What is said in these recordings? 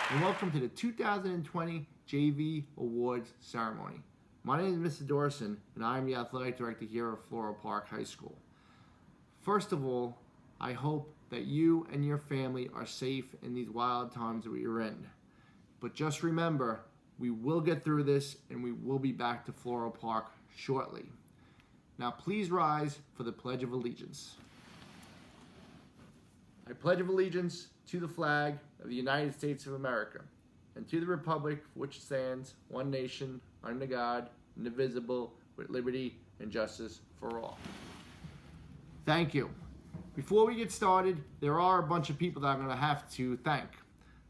and welcome to the 2020 JV Awards Ceremony. My name is Mr. Dorson, and I am the Athletic Director here at Floral Park High School. First of all, I hope that you and your family are safe in these wild times that we are in. But just remember, we will get through this, and we will be back to Floral Park shortly. Now please rise for the Pledge of Allegiance. I pledge of allegiance to the flag of the United States of America and to the republic for which it stands, one nation, under God, indivisible, with liberty and justice for all. Thank you. Before we get started, there are a bunch of people that I'm going to have to thank.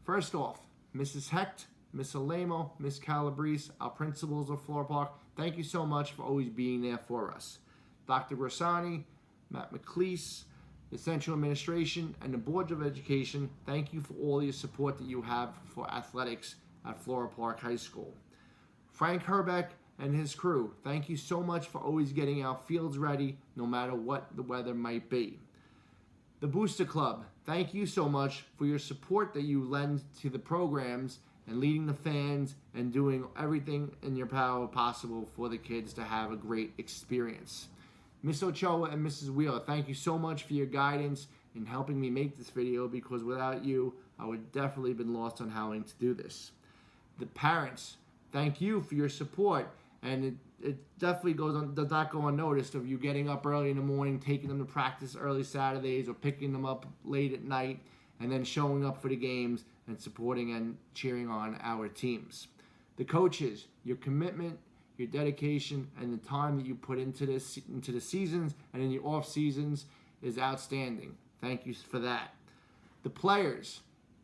First off, Mrs. Hecht, Miss Alamo, Miss Calabrese, our principals of Floral Park, thank you so much for always being there for us. Dr. Grassani, Matt McLeese, the Central Administration, and the Board of Education, thank you for all your support that you have for athletics at Floral Park High School. Frank Herbeck and his crew, thank you so much for always getting our fields ready no matter what the weather might be. The Booster Club, thank you so much for your support that you lend to the programs and leading the fans and doing everything in your power possible for the kids to have a great experience. Miss Ochoa and Mrs. Wheeler, thank you so much for your guidance in helping me make this video, because without you, I would definitely have been lost on how to do this. The parents, thank you for your support, and it definitely does not go unnoticed of you getting up early in the morning, taking them to practice early Saturdays, or picking them up late at night, and then showing up for the games and supporting and cheering on our teams. The coaches, your commitment, your dedication, and the time that you put into the seasons and in the off seasons is outstanding. Thank you for that. The players,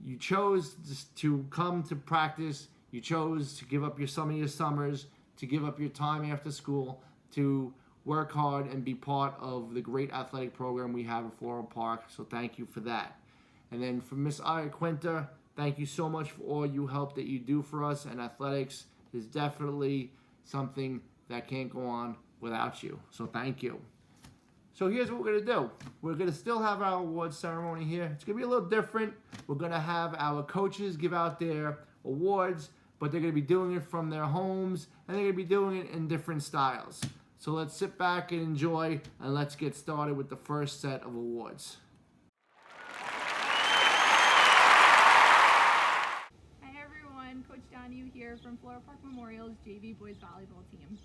you chose to come to practice. You chose to give up some of your summers, to give up your time after school, to work hard and be part of the great athletic program we have at Floral Park. So thank you for that. And then for Miss Quinta, thank you so much for all you help that you do for us. And athletics is definitely something that can't go on without you. So thank you. So here's what we're going to do. We're going to still have our awards ceremony here. It's going to be a little different. We're going to have our coaches give out their awards, but they're going to be doing it from their homes, and they're going to be doing it in different styles. So let's sit back and enjoy, and let's get started with the first set of awards. Coach Donahue here from Floral Park Memorial's JV Boys Volleyball team.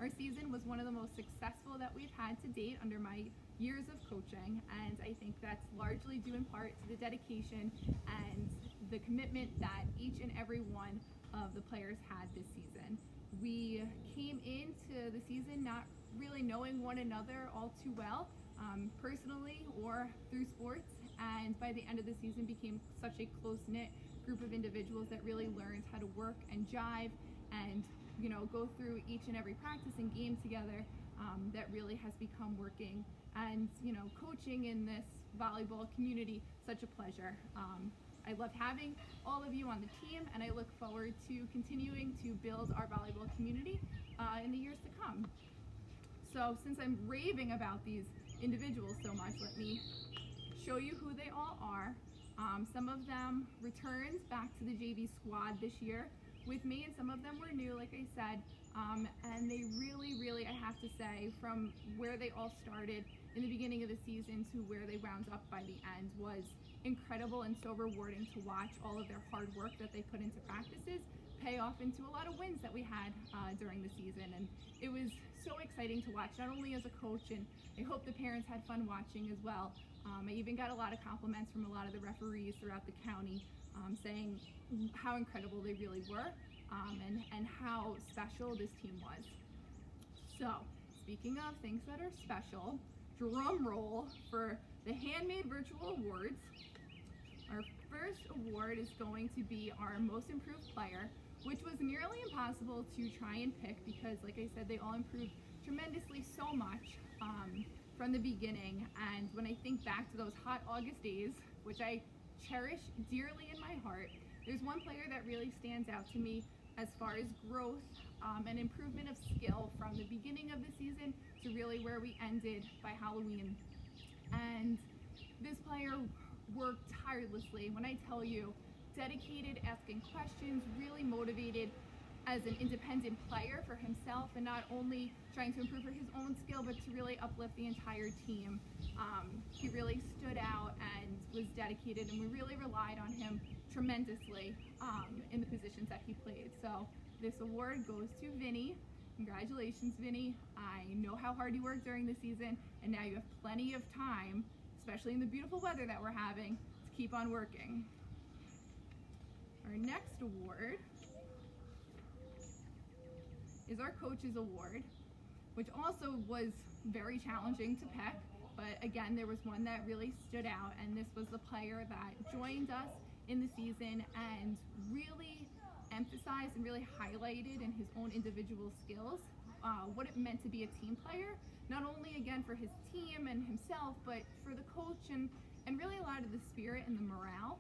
Our season was one of the most successful that we've had to date under my years of coaching, and I think that's largely due in part to the dedication and the commitment that each and every one of the players had this season. We came into the season not really knowing one another all too well, personally or through sports, and by the end of the season became such a close-knit group of individuals that really learned how to work and jive and go through each and every practice and game together. That really has become working and coaching in this volleyball community such a pleasure. I love having all of you on the team, and I look forward to continuing to build our volleyball community in the years to come. So since I'm raving about these individuals so much, let me show you who they all are. Some of them returned back to the JV squad this year with me, and some of them were new, like I said, and they really, I have to say, from where they all started in the beginning of the season to where they wound up by the end was incredible and so rewarding to watch all of their hard work that they put into practices pay off into a lot of wins that we had during the season. And it was so exciting to watch, not only as a coach, and I hope the parents had fun watching as well. I even got a lot of compliments from a lot of the referees throughout the county saying how incredible they really were and how special this team was. So, speaking of things that are special, drum roll for the Handmade Virtual Awards. Our first award is going to be our Most Improved Player, which was nearly impossible to try and pick because, like I said, they all improved tremendously so much from the beginning. And when I think back to those hot August days, which I cherish dearly in my heart, there's one player that really stands out to me as far as growth and improvement of skill from the beginning of the season to really where we ended by Halloween. And this player worked tirelessly. When I tell you, dedicated, asking questions, really motivated as an independent player for himself, and not only trying to improve for his own skill, but to really uplift the entire team. He really stood out and was dedicated, and we really relied on him tremendously in the positions that he played. So this award goes to Vinny. Congratulations, Vinny. I know how hard you worked during the season, and now you have plenty of time, especially in the beautiful weather that we're having, to keep on working. Our next award is our Coaches Award, which also was very challenging to pick, but again, there was one that really stood out, and this was the player that joined us in the season and really emphasized and really highlighted in his own individual skills what it meant to be a team player, not only again for his team and himself, but for the coach, and really a lot of the spirit and the morale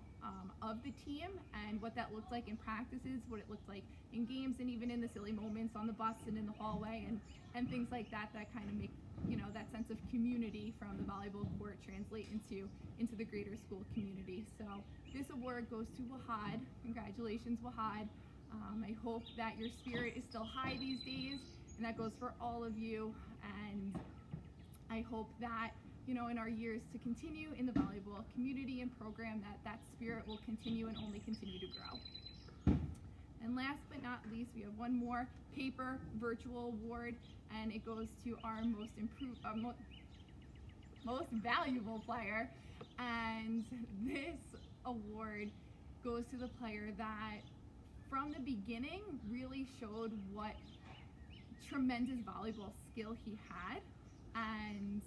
of the team, and what that looked like in practices, what it looked like in games, and even in the silly moments on the bus and in the hallway, and things like that kind of make, you know, that sense of community from the volleyball court translate into the greater school community. So this award goes to Wahad. Congratulations, Wahad. I hope that your spirit is still high these days, and that goes for all of you. And I hope that, you know, in our years to continue in the volleyball community and program, that spirit will continue and only continue to grow. And last but not least, we have one more paper virtual award, and it goes to our most valuable player. And this award goes to the player that from the beginning really showed what tremendous volleyball skill he had, and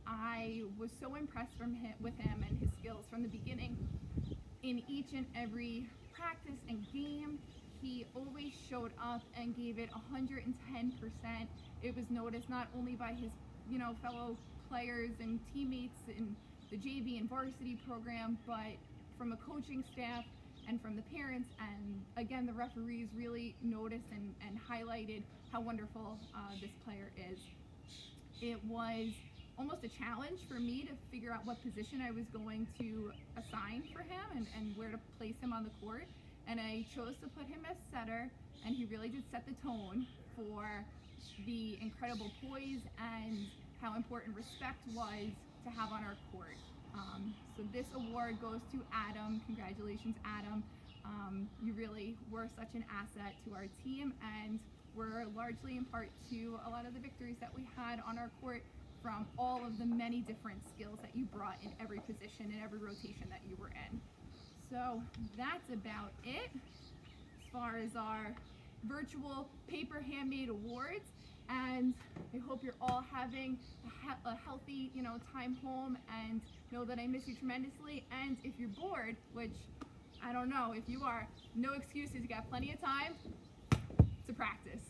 I was so impressed with him and his skills from the beginning. In each and every practice and game, he always showed up and gave it 110%. It was noticed not only by his, you know, fellow players and teammates in the JV and varsity program, but from a coaching staff and from the parents, and again, the referees really noticed and highlighted how wonderful this player is. It was almost a challenge for me to figure out what position I was going to assign for him and where to place him on the court. And I chose to put him as setter, and he really did set the tone for the incredible poise and how important respect was to have on our court. So this award goes to Adam. Congratulations, Adam. You really were such an asset to our team, and were largely in part to a lot of the victories that we had on our court from all of the many different skills that you brought in every position and every rotation that you were in. So that's about it as far as our virtual paper handmade awards, and I hope you're all having a healthy, you know, time home, and know that I miss you tremendously. And if you're bored, which I don't know, if you are, no excuses, you got plenty of time to practice.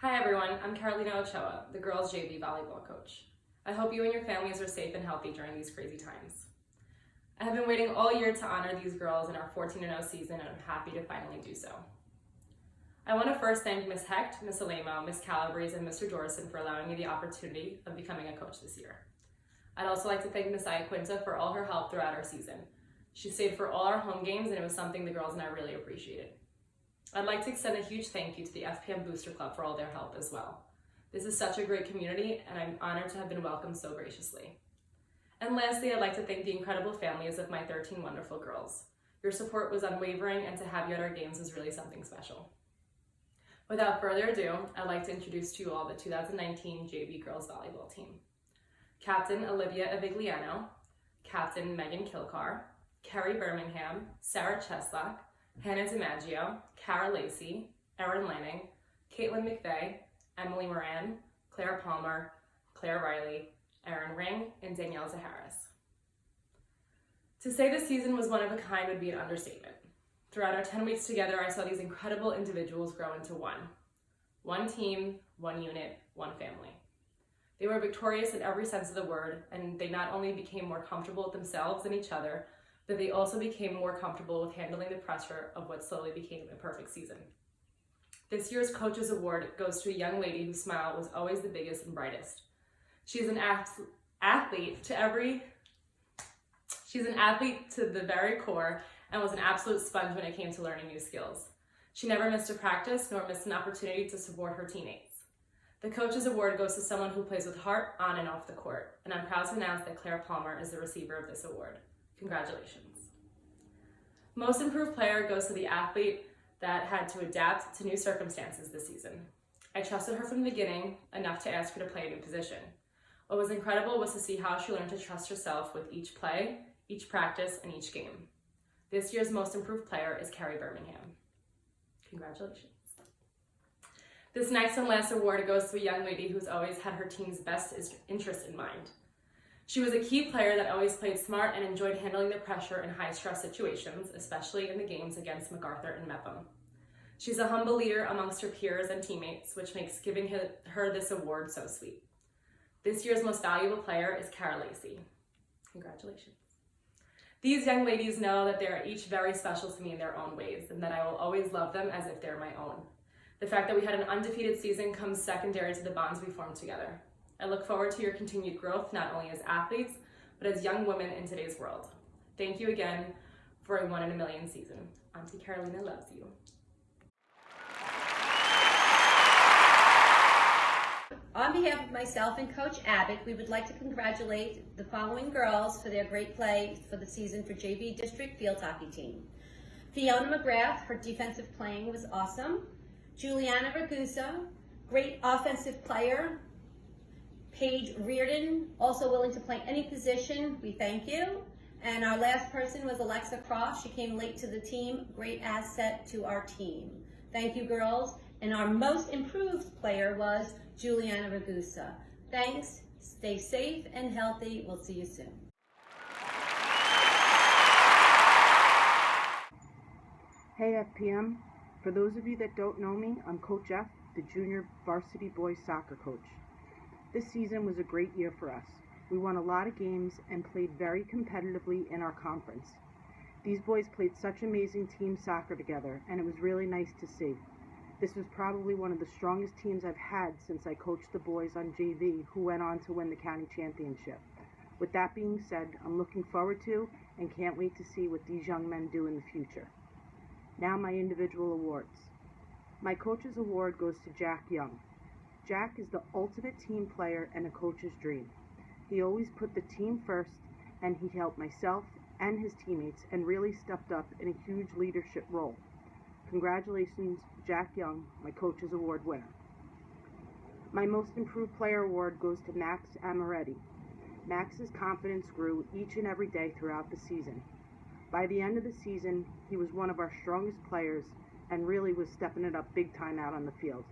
Hi everyone, I'm Carolina Ochoa, the girls JV volleyball coach. I hope you and your families are safe and healthy during these crazy times. I have been waiting all year to honor these girls in our 14-0 season, and I'm happy to finally do so. I want to first thank Ms. Hecht, Ms. Alemo, Ms. Calabrese, and Mr. Dorson for allowing me the opportunity of becoming a coach this year. I'd also like to thank Ms. Iaquinta for all her help throughout our season. She stayed for all our home games, and it was something the girls and I really appreciated. I'd like to extend a huge thank you to the FPM Booster Club for all their help as well. This is such a great community, and I'm honored to have been welcomed so graciously. And lastly, I'd like to thank the incredible families of my 13 wonderful girls. Your support was unwavering, and to have you at our games was really something special. Without further ado, I'd like to introduce to you all the 2019 JV Girls Volleyball team. Captain Olivia Avigliano, Captain Megan Kilcar, Kerry Birmingham, Sarah Cheslock, Hannah DiMaggio, Cara Lacey, Erin Lanning, Caitlin McVeigh, Emily Moran, Claire Palmer, Claire Riley, Erin Ring, and Danielle Zaharis. To say this season was one of a kind would be an understatement. Throughout our 10 weeks together, I saw these incredible individuals grow into one. One team, one unit, one family. They were victorious in every sense of the word, and they not only became more comfortable with themselves and each other, but they also became more comfortable with handling the pressure of what slowly became a perfect season. This year's Coaches Award goes to a young lady whose smile was always the biggest and brightest. She is an She's an athlete to the very core and was an absolute sponge when it came to learning new skills. She never missed a practice nor missed an opportunity to support her teammates. The Coach's Award goes to someone who plays with heart on and off the court, and I'm proud to announce that Claire Palmer is the receiver of this award. Congratulations. Most Improved Player goes to the athlete that had to adapt to new circumstances this season. I trusted her from the beginning enough to ask her to play a new position. What was incredible was to see how she learned to trust herself with each play, each practice, and each game. This year's Most Improved Player is Carrie Birmingham. Congratulations. This next and last award goes to a young lady who's always had her team's best interest in mind. She was a key player that always played smart and enjoyed handling the pressure in high-stress situations, especially in the games against MacArthur and Mepham. She's a humble leader amongst her peers and teammates, which makes giving her this award so sweet. This year's Most Valuable Player is Cara Lacey. Congratulations. These young ladies know that they are each very special to me in their own ways, and that I will always love them as if they're my own. The fact that we had an undefeated season comes secondary to the bonds we formed together. I look forward to your continued growth, not only as athletes, but as young women in today's world. Thank you again for a 1 in a million season. Auntie Carolina loves you. On behalf of myself and Coach Abbott, we would like to congratulate the following girls for their great play for the season for JV District Field Hockey Team. Fiona McGrath, her defensive playing was awesome. Juliana Ragusa, great offensive player. Paige Reardon, also willing to play any position. We thank you. And our last person was Alexa Cross. She came late to the team. Great asset to our team. Thank you, girls. And our Most Improved Player was Juliana Ragusa. Thanks. Stay safe and healthy. We'll see you soon. Hey FPM, for those of you that don't know me, I'm Coach F, the junior varsity boys soccer coach. This season was a great year for us. We won a lot of games and played very competitively in our conference. These boys played such amazing team soccer together, and it was really nice to see. This was probably one of the strongest teams I've had since I coached the boys on JV, who went on to win the county championship. With that being said, I'm looking forward to and can't wait to see what these young men do in the future. Now my individual awards. My Coach's Award goes to Jack Young. Jack is the ultimate team player and a coach's dream. He always put the team first, and he helped myself and his teammates and really stepped up in a huge leadership role. Congratulations, Jack Young, my Coach's Award winner. My Most Improved Player Award goes to Max Amaretti. Max's confidence grew each and every day throughout the season. By the end of the season, he was one of our strongest players and really was stepping it up big time out on the field.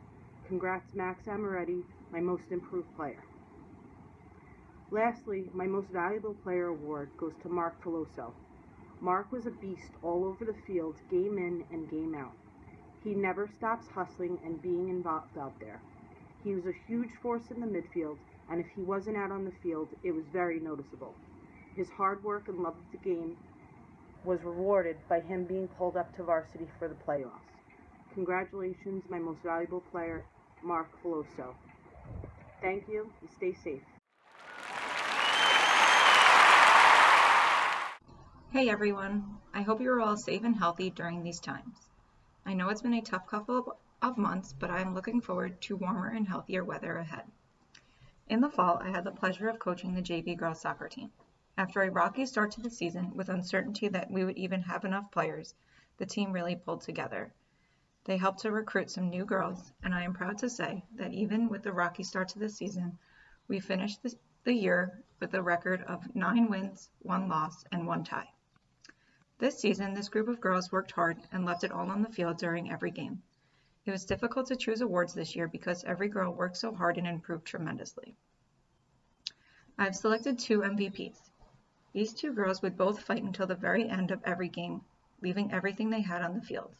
Congrats, Max Amaretti, my Most Improved Player. Lastly, my Most Valuable Player Award goes to Mark Peloso. Mark was a beast all over the field, game in and game out. He never stops hustling and being involved out there. He was a huge force in the midfield, and if he wasn't out on the field, it was very noticeable. His hard work and love of the game was rewarded by him being pulled up to varsity for the playoffs. Congratulations, my Most Valuable Player, Mark Peloso. Thank you, and stay safe. Hey everyone, I hope you are all safe and healthy during these times. I know it's been a tough couple of months, but I am looking forward to warmer and healthier weather ahead. In the fall, I had the pleasure of coaching the JV girls soccer team. After a rocky start to the season with uncertainty that we would even have enough players, the team really pulled together. They helped to recruit some new girls, and I am proud to say that even with the rocky start to the season, we finished the year with a record of 9 wins, 1 loss, and 1 tie. This season, this group of girls worked hard and left it all on the field during every game. It was difficult to choose awards this year because every girl worked so hard and improved tremendously. I've selected 2 MVPs. These 2 girls would both fight until the very end of every game, leaving everything they had on the field.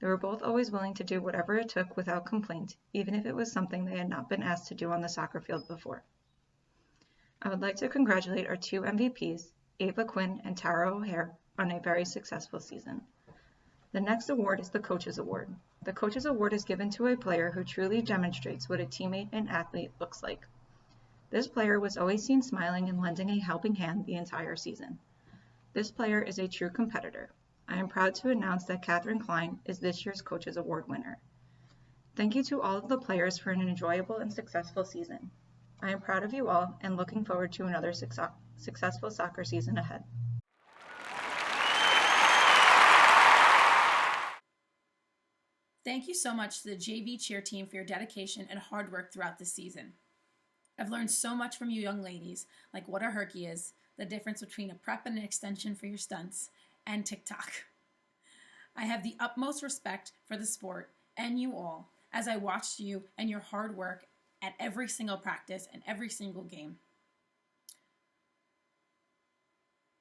They were both always willing to do whatever it took without complaint, even if it was something they had not been asked to do on the soccer field before. I would like to congratulate our 2 MVPs, Ava Quinn and Tara O'Hare, on a very successful season. The next award is the Coach's Award. The Coach's Award is given to a player who truly demonstrates what a teammate and athlete looks like. This player was always seen smiling and lending a helping hand the entire season. This player is a true competitor. I am proud to announce that Catherine Klein is this year's Coaches Award winner. Thank you to all of the players for an enjoyable and successful season. I am proud of you all and looking forward to another successful soccer season ahead. Thank you so much to the JV cheer team for your dedication and hard work throughout the season. I've learned so much from you young ladies, like what a herky is, the difference between a prep and an extension for your stunts, and TikTok. I have the utmost respect for the sport and you all as I watched you and your hard work at every single practice and every single game.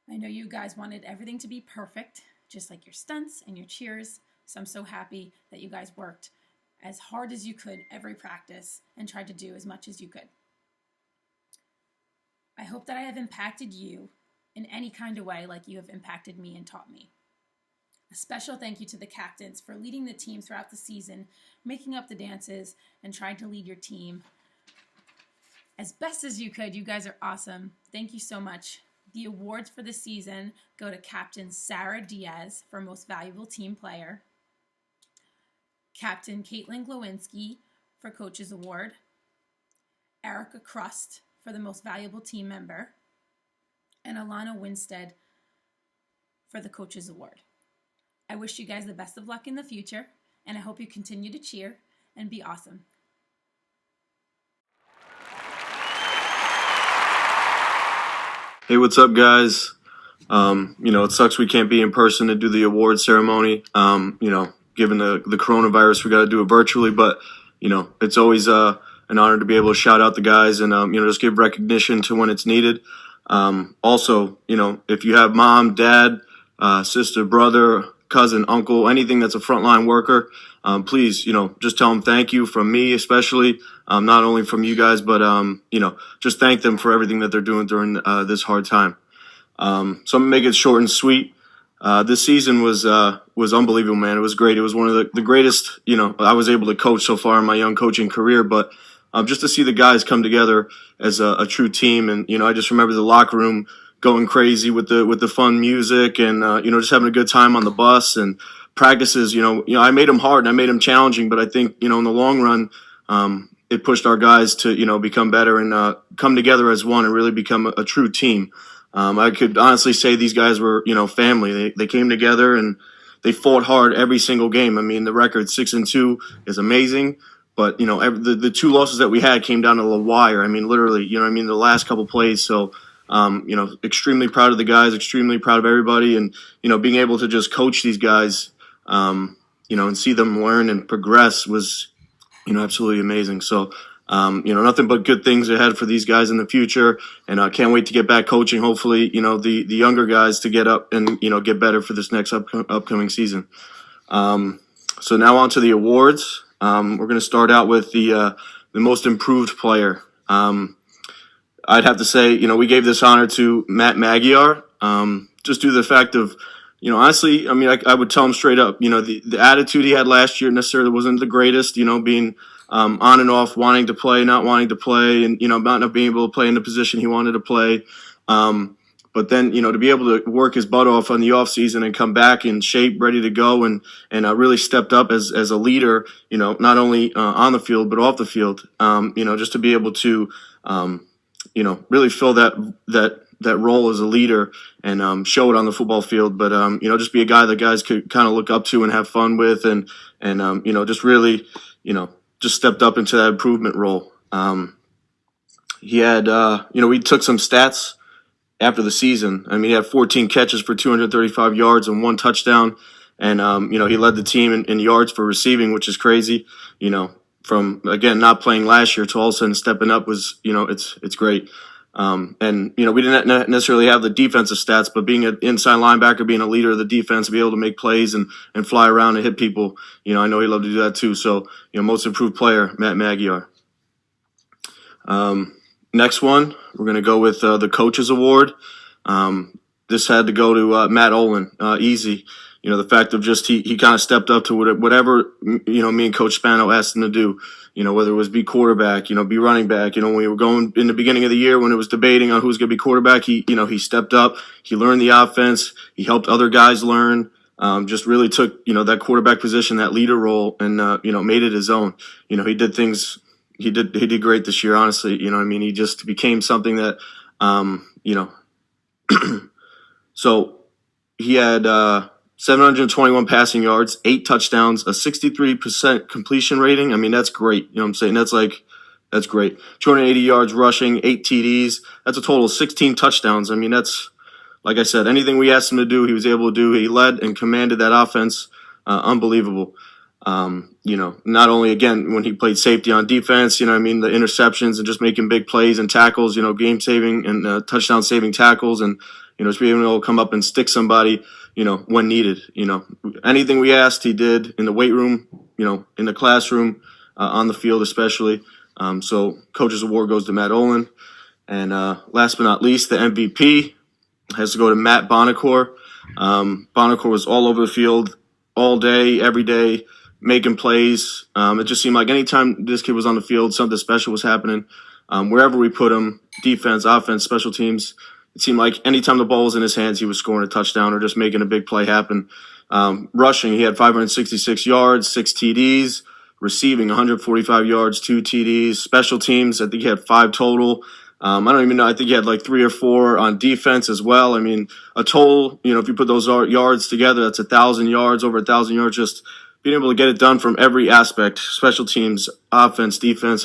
I know you guys wanted everything to be perfect, just like your stunts and your cheers, so I'm so happy that you guys worked as hard as you could every practice and tried to do as much as you could. I hope that I have impacted you in any kind of way like you have impacted me and taught me. A special thank you to the captains for leading the team throughout the season, making up the dances, and trying to lead your team as best as you could. You guys are awesome. Thank you so much. The awards for the season go to Captain Sarah Diaz for Most Valuable Team Player, Captain Caitlin Glowinski for Coaches Award, Erica Crust for the Most Valuable Team Member, and Alana Winstead for the Coaches Award. I wish you guys the best of luck in the future, and I hope you continue to cheer and be awesome. Hey, what's up, guys? It sucks we can't be in person to do the award ceremony. Given the coronavirus, we got to do it virtually, but, it's always an honor to be able to shout out the guys and, just give recognition to when it's needed. Also, if you have mom, dad, sister, brother, cousin, uncle, anything that's a frontline worker, please, just tell them thank you from me, especially, not only from you guys, but, just thank them for everything that they're doing during this hard time. So I'm gonna make it short and sweet. This season was unbelievable, man. It was great. It was one of the greatest, I was able to coach so far in my young coaching career, but just to see the guys come together as a true team. And, I just remember the locker room going crazy with the fun music and, just having a good time on the bus and practices. I made them hard and I made them challenging, but I think, in the long run, it pushed our guys to, become better and come together as one and really become a true team. I could honestly say these guys were, family. They came together and they fought hard every single game. I mean, the record 6-2 is amazing, but, the two losses that we had came down to the wire. I mean, literally, the last couple plays. So, extremely proud of the guys, extremely proud of everybody. And, being able to just coach these guys, and see them learn and progress was, absolutely amazing. So, nothing but good things ahead for these guys in the future. And I can't wait to get back coaching. Hopefully, the younger guys to get up and, get better for this next upcoming season. So now on to the awards. We're going to start out with the most improved player. I'd have to say, we gave this honor to Matt Magyar, just due to the fact of, honestly, I would tell him straight up, the attitude he had last year necessarily wasn't the greatest, being on and off, wanting to play, not wanting to play, and, not being able to play in the position he wanted to play. But then, to be able to work his butt off on the off season and come back in shape, ready to go, and really stepped up as a leader, not only on the field, but off the field, just to be able to, really fill that role as a leader and show it on the football field. But, just be a guy that guys could kind of look up to and have fun with and just really, just stepped up into that improvement role. He had, we took some stats after the season. He had 14 catches for 235 yards and 1 touchdown. And, he led the team in yards for receiving, which is crazy, from, again, not playing last year to all of a sudden stepping up was, it's great. And, we didn't necessarily have the defensive stats, but being an inside linebacker, being a leader of the defense, be able to make plays and fly around and hit people, I know he loved to do that too. So, most improved player, Matt Magyar. Next one, we're going to go with the Coaches Award. This had to go to Matt Olin, easy. The fact of just he kind of stepped up to whatever, me and Coach Spano asked him to do. whether it was be quarterback, be running back. When we were going in the beginning of the year when it was debating on who's going to be quarterback, he stepped up. He learned the offense. He helped other guys learn. Just really took, that quarterback position, that leader role, and, made it his own. He did things, he did great this year, honestly. He just became something that, so he had 721 passing yards, 8 touchdowns, a 63% completion rating. That's great. You know what I'm saying? That's great. 280 yards rushing, 8 TDs. That's a total of 16 touchdowns. That's, like I said, anything we asked him to do, he was able to do. He led and commanded that offense. Unbelievable. Not only, again, when he played safety on defense, the interceptions and just making big plays and tackles, game-saving and touchdown-saving tackles, and, just being able to come up and stick somebody, when needed. Anything we asked, he did in the weight room, in the classroom, on the field especially. So Coach's Award goes to Matt Olin. And last but not least, the MVP has to go to Matt Bonacore. Bonacore was all over the field all day, every day, making plays. It just seemed like anytime this kid was on the field, something special was happening. Wherever we put him, defense, offense, special teams, it seemed like anytime the ball was in his hands, he was scoring a touchdown or just making a big play happen. Rushing, he had 566 yards, 6 TDs. Receiving, 145 yards, 2 TDs. Special teams, I think he had 5 total. I don't even know. I think he had like 3 or 4 on defense as well. A total, if you put those yards together, that's 1,000 yards, over 1,000 yards, just being able to get it done from every aspect, special teams, offense, defense.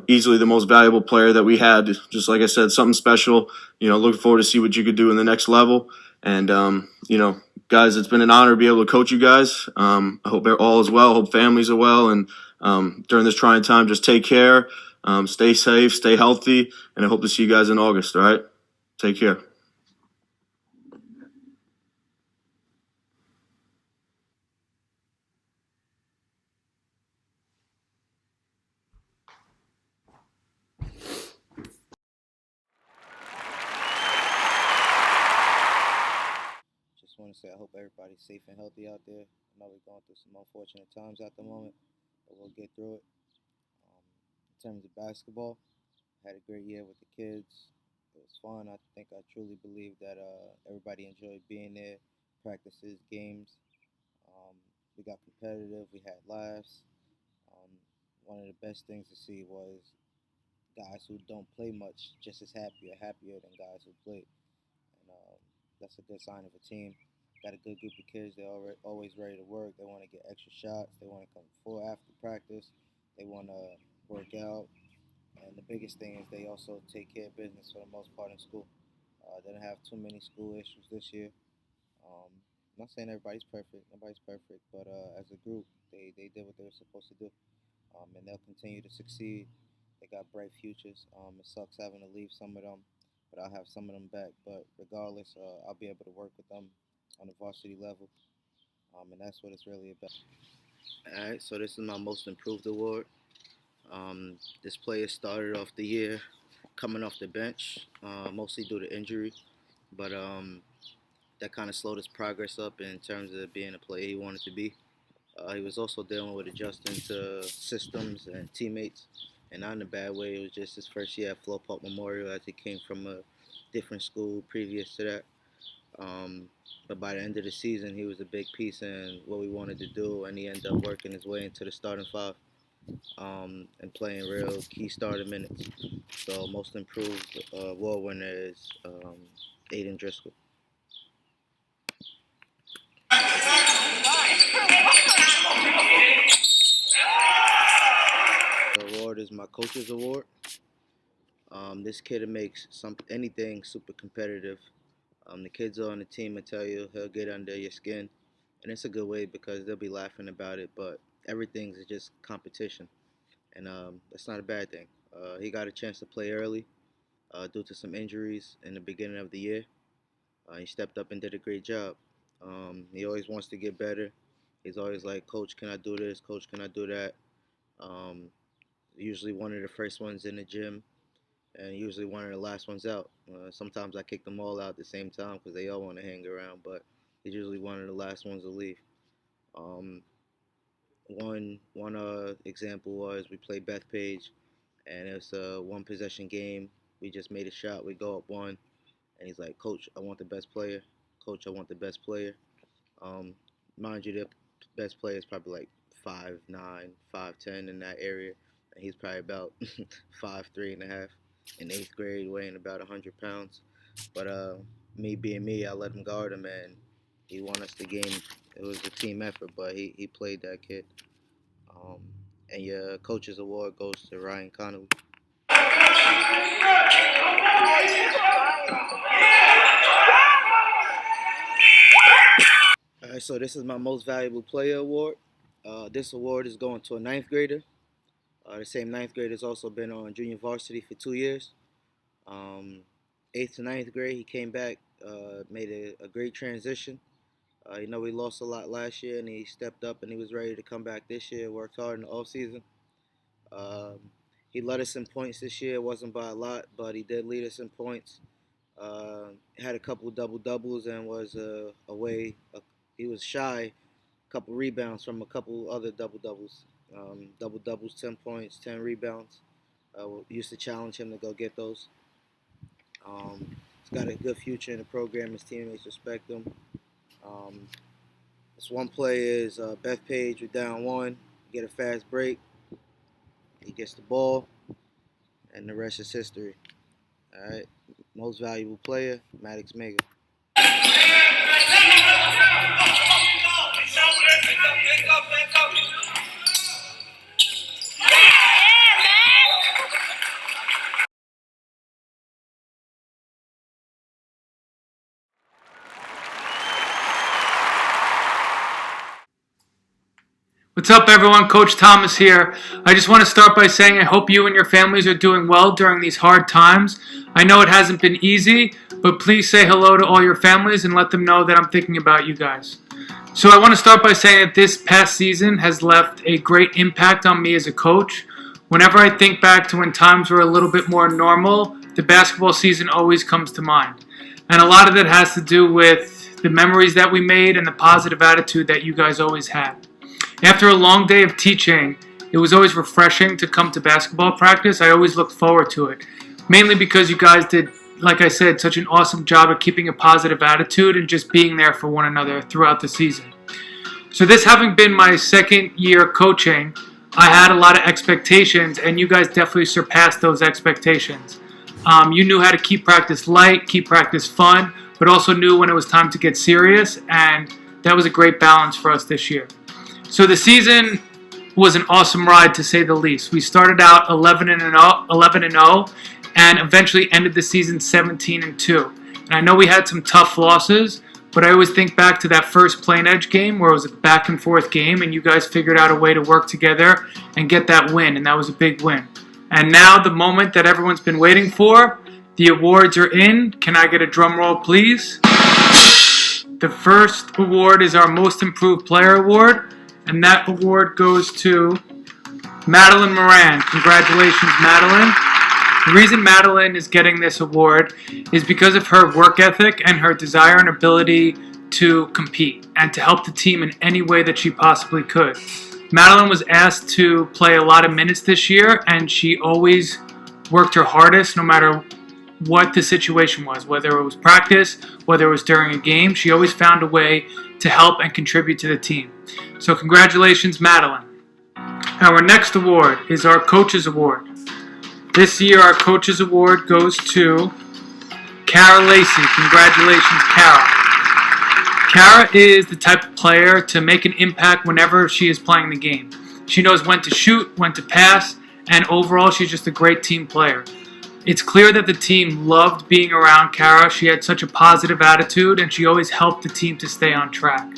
Easily the most valuable player that we had. Just like I said, something special. Looking forward to see what you could do in the next level. And, guys, it's been an honor to be able to coach you guys. I hope all is well. I hope families are well. And during this trying time, just take care. Stay safe, stay healthy. And I hope to see you guys in August, all right? Take care. Want to say I hope everybody's safe and healthy out there. I know we're going through some unfortunate times at the moment, but we'll get through it. In terms of basketball, I had a great year with the kids. It was fun. I think I truly believe that everybody enjoyed being there, practices, games. We got competitive. We had laughs. One of the best things to see was guys who don't play much just as happier than guys who play. And that's a good sign of a team. Got a good group of kids. They're always ready to work. They want to get extra shots. They want to come before, after practice. They want to work out. And the biggest thing is they also take care of business for the most part in school. They don't have too many school issues this year. I'm not saying everybody's perfect. Nobody's perfect. But as a group, they did what they were supposed to do. And they'll continue to succeed. They got bright futures. It sucks having to leave some of them, but I'll have some of them back. But regardless, I'll be able to work with them on the varsity level, and that's what it's really about. All right, so this is my most improved award. This player started off the year coming off the bench, mostly due to injury, but that kind of slowed his progress up in terms of being a player he wanted to be. He was also dealing with adjusting to systems and teammates, and not in a bad way. It was just his first year at Floral Park Memorial, as he came from a different school previous to that. But by the end of the season, he was a big piece in what we wanted to do, and he ended up working his way into the starting 5 and playing real key starting minutes. So most improved award winner is Aiden Driscoll. The award is my coach's award. This kid makes anything super competitive. The kids on the team will tell you he'll get under your skin, and it's a good way because they'll be laughing about it, but everything's just competition, and that's not a bad thing. He got a chance to play early due to some injuries in the beginning of the year. He stepped up and did a great job. He always wants to get better. He's always like, Coach, can I do this? Coach, can I do that? Usually one of the first ones in the gym, and usually one of the last ones out. Sometimes I kick them all out at the same time because they all want to hang around, but he's usually one of the last ones to leave. One example was we played Bethpage, and it's a one possession game. We just made a shot. We go up one, and he's like, "Coach, I want the best player. Coach, I want the best player." Mind you, the best player is probably like 5'9", 5'10" in that area, and he's probably about 5'3.5" in 8th grade, weighing about 100 pounds. But me being me, I let him guard him, and he won us the game. It was a team effort, but he played that kid. And your coach's award goes to Ryan Connolly. All right, so this is my most valuable player award. This award is going to a 9th grader. The same 9th grader has also been on junior varsity for 2 years. 8th to 9th grade, he came back, made a great transition. We lost a lot last year, and he stepped up and he was ready to come back this year, worked hard in the offseason. He led us in points this year. It wasn't by a lot, but he did lead us in points. Had a couple double-doubles and was he was shy, a couple rebounds from a couple other double-doubles. Double-doubles, 10 points, 10 rebounds. We used to challenge him to go get those. He's got a good future in the program. His teammates respect him. This one play is Bethpage, we're down one, get a fast break. He gets the ball, and the rest is history. All right, most valuable player, Maddox Mega. What's up, everyone? Coach Thomas here. I just want to start by saying I hope you and your families are doing well during these hard times. I know it hasn't been easy, but please say hello to all your families and let them know that I'm thinking about you guys. So I want to start by saying that this past season has left a great impact on me as a coach. Whenever I think back to when times were a little bit more normal, the basketball season always comes to mind. And a lot of that has to do with the memories that we made and the positive attitude that you guys always had. After a long day of teaching, it was always refreshing to come to basketball practice. I always looked forward to it, mainly because you guys did, like I said, such an awesome job at keeping a positive attitude and just being there for one another throughout the season. So this having been my second year coaching, I had a lot of expectations, and you guys definitely surpassed those expectations. You knew how to keep practice light, keep practice fun, but also knew when it was time to get serious, and that was a great balance for us this year. So the season was an awesome ride, to say the least. We started out 11-0 and eventually ended the season 17-2. And I know we had some tough losses, but I always think back to that first Plain Edge game where it was a back and forth game, and you guys figured out a way to work together and get that win, and that was a big win. And now the moment that everyone's been waiting for, the awards are in. Can I get a drum roll, please? The first award is our Most Improved Player Award. And that award goes to Madeline Moran. Congratulations, Madeline. The reason Madeline is getting this award is because of her work ethic and her desire and ability to compete and to help the team in any way that she possibly could. Madeline was asked to play a lot of minutes this year, and she always worked her hardest no matter what the situation was, whether it was practice, whether it was during a game. She always found a way to help and contribute to the team. So congratulations, Madeline. Our next award is our Coaches Award. This year, our Coaches Award goes to Kara Lacey. Congratulations, Kara. Kara is the type of player to make an impact whenever she is playing the game. She knows when to shoot, when to pass, and overall, she's just a great team player. It's clear that the team loved being around Kara. She had such a positive attitude, and she always helped the team to stay on track.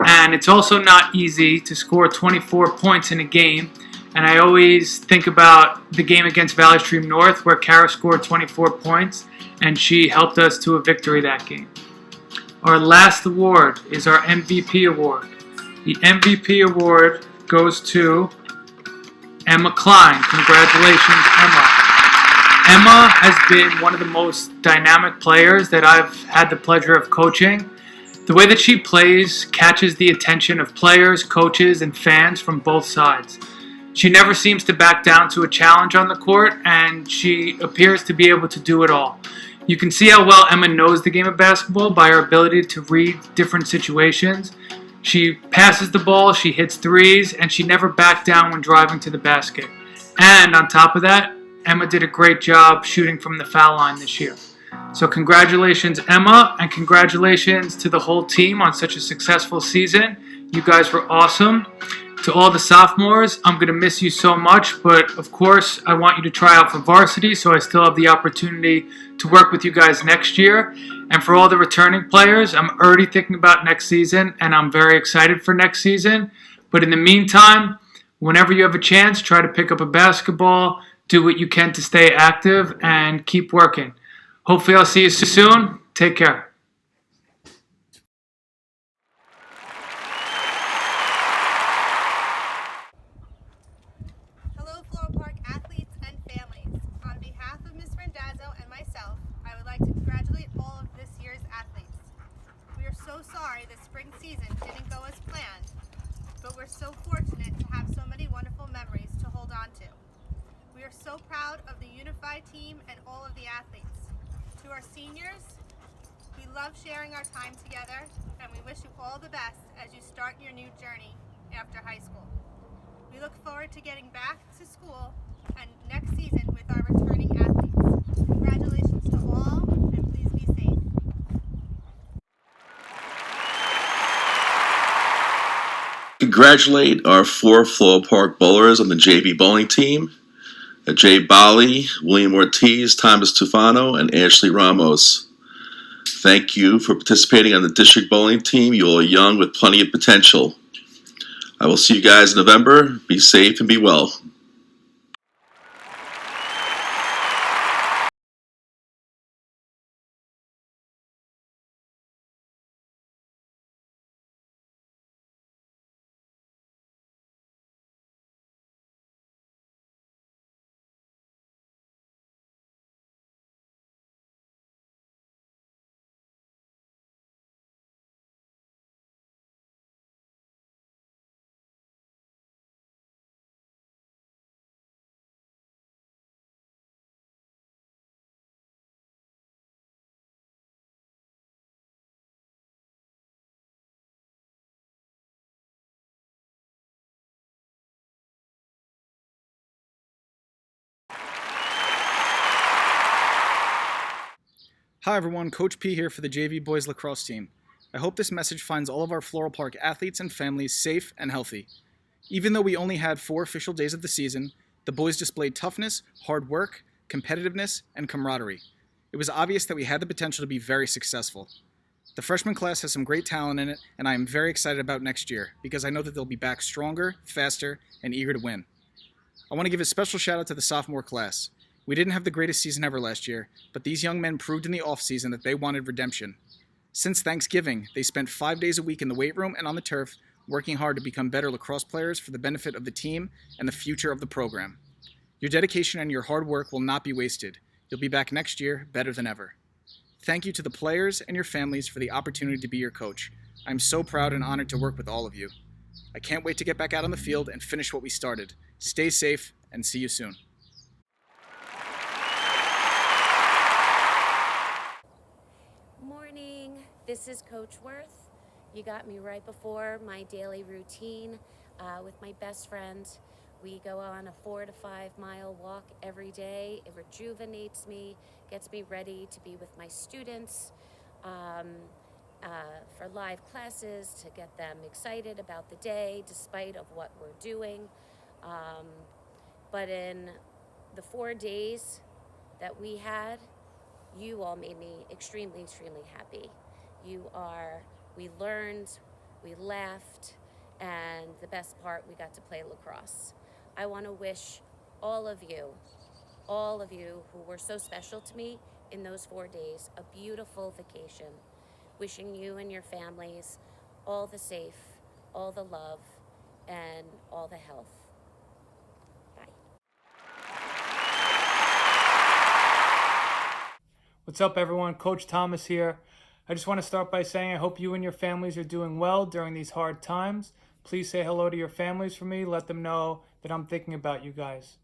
And it's also not easy to score 24 points in a game. And I always think about the game against Valley Stream North where Kara scored 24 points, and she helped us to a victory that game. Our last award is our MVP award. The MVP award goes to Emma Klein. Congratulations, Emma. Emma has been one of the most dynamic players that I've had the pleasure of coaching. The way that she plays catches the attention of players, coaches, and fans from both sides. She never seems to back down to a challenge on the court, and she appears to be able to do it all. You can see how well Emma knows the game of basketball by her ability to read different situations. She passes the ball, she hits threes, and she never backed down when driving to the basket. And on top of that, Emma did a great job shooting from the foul line this year. So congratulations, Emma, and congratulations to the whole team on such a successful season. You guys were awesome. To all the sophomores, I'm going to miss you so much, but of course, I want you to try out for varsity, so I still have the opportunity to work with you guys next year. And for all the returning players, I'm already thinking about next season, and I'm very excited for next season. But in the meantime, whenever you have a chance, try to pick up a basketball, do what you can to stay active, and keep working. Hopefully I'll see you soon. Take care. Hello, Floral Park athletes and families. On behalf of Ms. Randazzo and myself, I would like to congratulate all of this year's athletes. We are so sorry the spring season didn't go as planned, but we're so fortunate to have so many wonderful memories to hold on to. We are so proud of the unified team and all of the athletes. To our seniors, we love sharing our time together, and we wish you all the best as you start your new journey after high school. We look forward to getting back to school and next season with our returning athletes. Congratulations to all, and please be safe. Congratulate our 4 Floral Park bowlers on the JV bowling team. Jay Bali, William Ortiz, Thomas Tufano, and Ashley Ramos. Thank you for participating on the district bowling team. You are young with plenty of potential. I will see you guys in November. Be safe and be well. Hi everyone, Coach P here for the JV Boys Lacrosse team. I hope this message finds all of our Floral Park athletes and families safe and healthy. Even though we only had 4 official days of the season, the boys displayed toughness, hard work, competitiveness, and camaraderie. It was obvious that we had the potential to be very successful. The freshman class has some great talent in it, and I am very excited about next year because I know that they'll be back stronger, faster, and eager to win. I want to give a special shout out to the sophomore class. We didn't have the greatest season ever last year, but these young men proved in the offseason that they wanted redemption. Since Thanksgiving, they spent 5 days a week in the weight room and on the turf, working hard to become better lacrosse players for the benefit of the team and the future of the program. Your dedication and your hard work will not be wasted. You'll be back next year better than ever. Thank you to the players and your families for the opportunity to be your coach. I'm so proud and honored to work with all of you. I can't wait to get back out on the field and finish what we started. Stay safe and see you soon. Morning, this is Coach Worth. You got me right before my daily routine with my best friend. We go on a 4 to 5 mile walk every day. It rejuvenates me, gets me ready to be with my students for live classes, to get them excited about the day despite of what we're doing. But in the 4 days that we had, you all made me extremely, extremely happy. We learned, we laughed, and the best part, we got to play lacrosse. I want to wish all of you who were so special to me in those 4 days, a beautiful vacation. Wishing you and your families all the safe, all the love, and all the health. What's up, everyone? Coach Thomas here. I just want to start by saying I hope you and your families are doing well during these hard times. Please say hello to your families for me. Let them know that I'm thinking about you guys.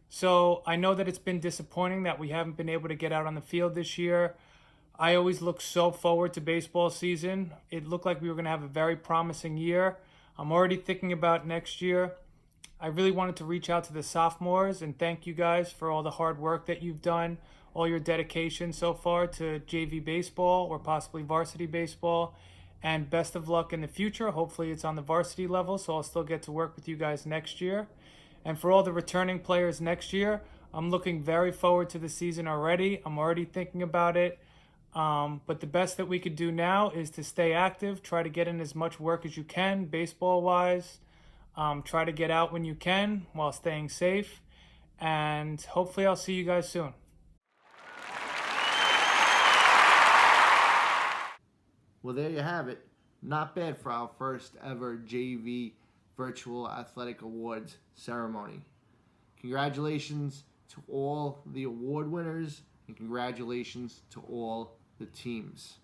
So I know that it's been disappointing that we haven't been able to get out on the field this year. I always look so forward to baseball season. It looked like we were going to have a very promising year. I'm already thinking about next year. I really wanted to reach out to the sophomores and thank you guys for all the hard work that you've done, all your dedication so far to JV baseball or possibly varsity baseball, and best of luck in the future. Hopefully it's on the varsity level, so I'll still get to work with you guys next year. And for all the returning players next year, I'm looking very forward to the season already. I'm already thinking about it. But the best that we could do now is to stay active, try to get in as much work as you can, baseball-wise. Try to get out when you can while staying safe. And hopefully I'll see you guys soon. Well, there you have it. Not bad for our first ever JV Virtual Athletic Awards ceremony. Congratulations to all the award winners and congratulations to all the teams.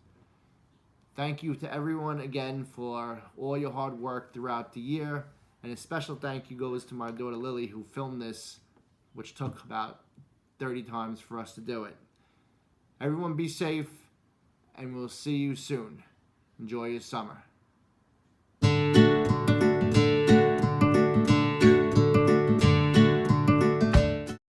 Thank you to everyone again for all your hard work throughout the year. And a special thank you goes to my daughter Lily, who filmed this, which took about 30 times for us to do it. Everyone be safe, and we'll see you soon. Enjoy your summer.